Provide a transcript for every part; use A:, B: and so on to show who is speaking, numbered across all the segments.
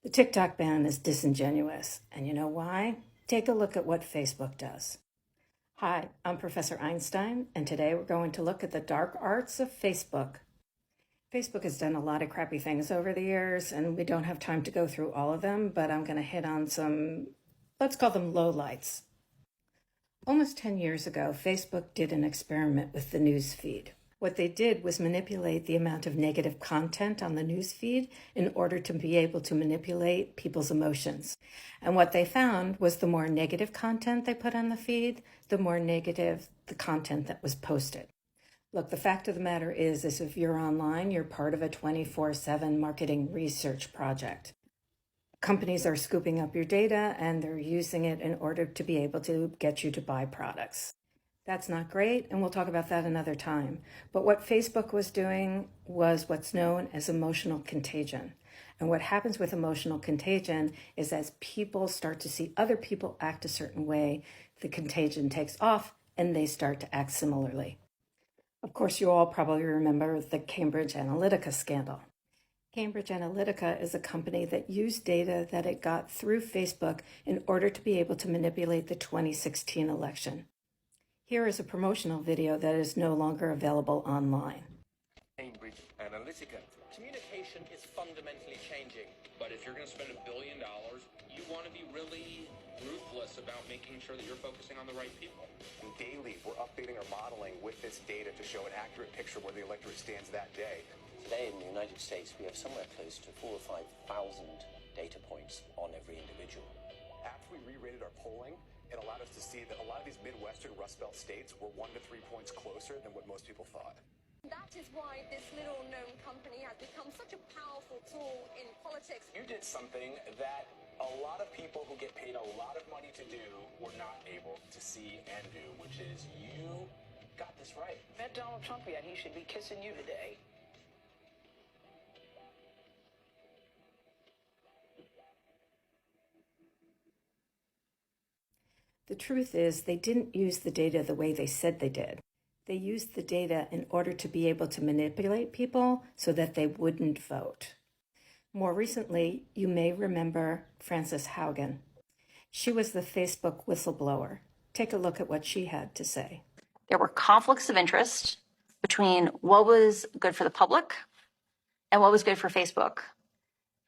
A: The TikTok ban is disingenuous, and you know why? Take a look at what Facebook does. Hi, I'm Professor Einstein, and today we're going to look at the dark arts of Facebook. Facebook has done a lot of crappy things over the years, and we don't have time to go through all of them, but I'm going to hit on some, let's call them lowlights. Almost 10 years ago, Facebook did an experiment with the news feed. What they did was manipulate the amount of negative content on the news feed in order to be able to manipulate people's emotions. And what they found was the more negative content they put on the feed, the more negative the content that was posted. Look, the fact of the matter is if you're online, you're part of a 24/7 marketing research project. Companies are scooping up your data and they're using it in order to be able to get you to buy products. That's not great, and we'll talk about that another time. But what Facebook was doing was what's known as emotional contagion. And what happens with emotional contagion is as people start to see other people act a certain way, the contagion takes off and they start to act similarly. Of course, you all probably remember the Cambridge Analytica scandal. Cambridge Analytica is a company that used data that it got through Facebook in order to be able to manipulate the 2016 election. Here is a promotional video that is no longer available online.
B: Cambridge Analytica.
C: Communication is fundamentally changing.
B: But if you're going to spend $1 billion, you want to be really ruthless about making sure that you're focusing on the right people.
D: And daily, we're updating our modeling with this data to show an accurate picture of where the electorate stands that day.
C: Today in the United States, we have somewhere close to 4,000 or 5,000 data points on every individual.
D: After we re-rated our polling, it allowed us to see that a lot of these Midwestern Rust Belt states were 1 to 3 points closer than what most people thought.
E: That is why this little-known company has become such a powerful tool in politics.
D: You did something that a lot of people who get paid a lot of money to do were not able to see and do, which is you got this right.
F: Met Donald Trump yet? He should be kissing you today.
A: The truth is, they didn't use the data the way they said they did. They used the data in order to be able to manipulate people so that they wouldn't vote. More recently, you may remember Frances Haugen. She was the Facebook whistleblower. Take a look at what she had to say.
G: There were conflicts of interest between what was good for the public and what was good for Facebook.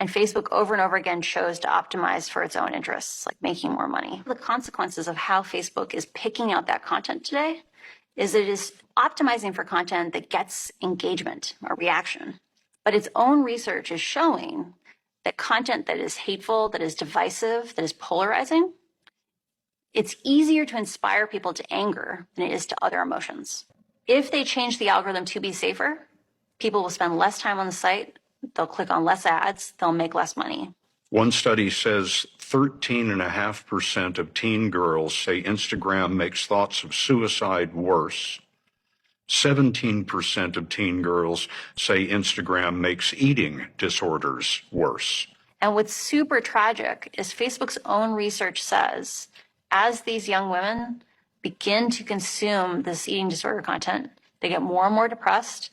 G: And Facebook over and over again chose to optimize for its own interests, like making more money. The consequences of how Facebook is picking out that content today is it is optimizing for content that gets engagement or reaction. But its own research is showing that content that is hateful, that is divisive, that is polarizing, it's easier to inspire people to anger than it is to other emotions. If they change the algorithm to be safer, people will spend less time on the site, they'll click on less ads, they'll make less money.
H: One study says 13.5% of teen girls say Instagram makes thoughts of suicide worse. 17% of teen girls say Instagram makes eating disorders worse.
G: And what's super tragic is Facebook's own research says, as these young women begin to consume this eating disorder content, they get more and more depressed,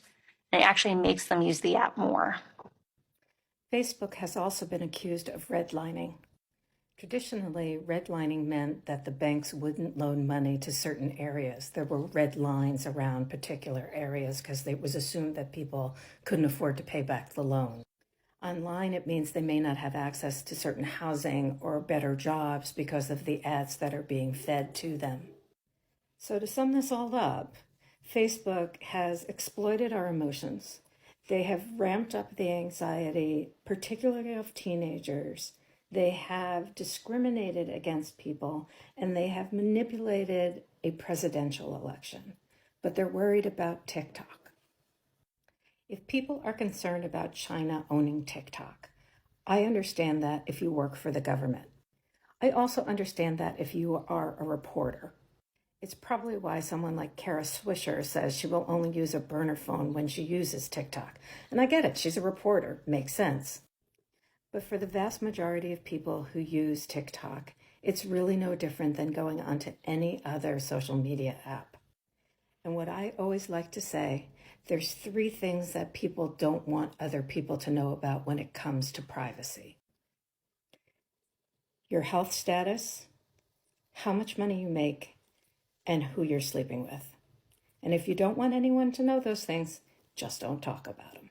G: and it actually makes them use the app more.
A: Facebook has also been accused of redlining. Traditionally, redlining meant that the banks wouldn't loan money to certain areas. There were red lines around particular areas because it was assumed that people couldn't afford to pay back the loan. Online, it means they may not have access to certain housing or better jobs because of the ads that are being fed to them. So to sum this all up, Facebook has exploited our emotions. They have ramped up the anxiety, particularly of teenagers. They have discriminated against people, and they have manipulated a presidential election. But they're worried about TikTok. If people are concerned about China owning TikTok, I understand that if you work for the government. I also understand that if you are a reporter. It's probably why someone like Kara Swisher says she will only use a burner phone when she uses TikTok. And I get it, she's a reporter, makes sense. But for the vast majority of people who use TikTok, it's really no different than going onto any other social media app. And what I always like to say, there's 3 things that people don't want other people to know about when it comes to privacy. your health status, how much money you make, and who you're sleeping with. And if you don't want anyone to know those things, just don't talk about them.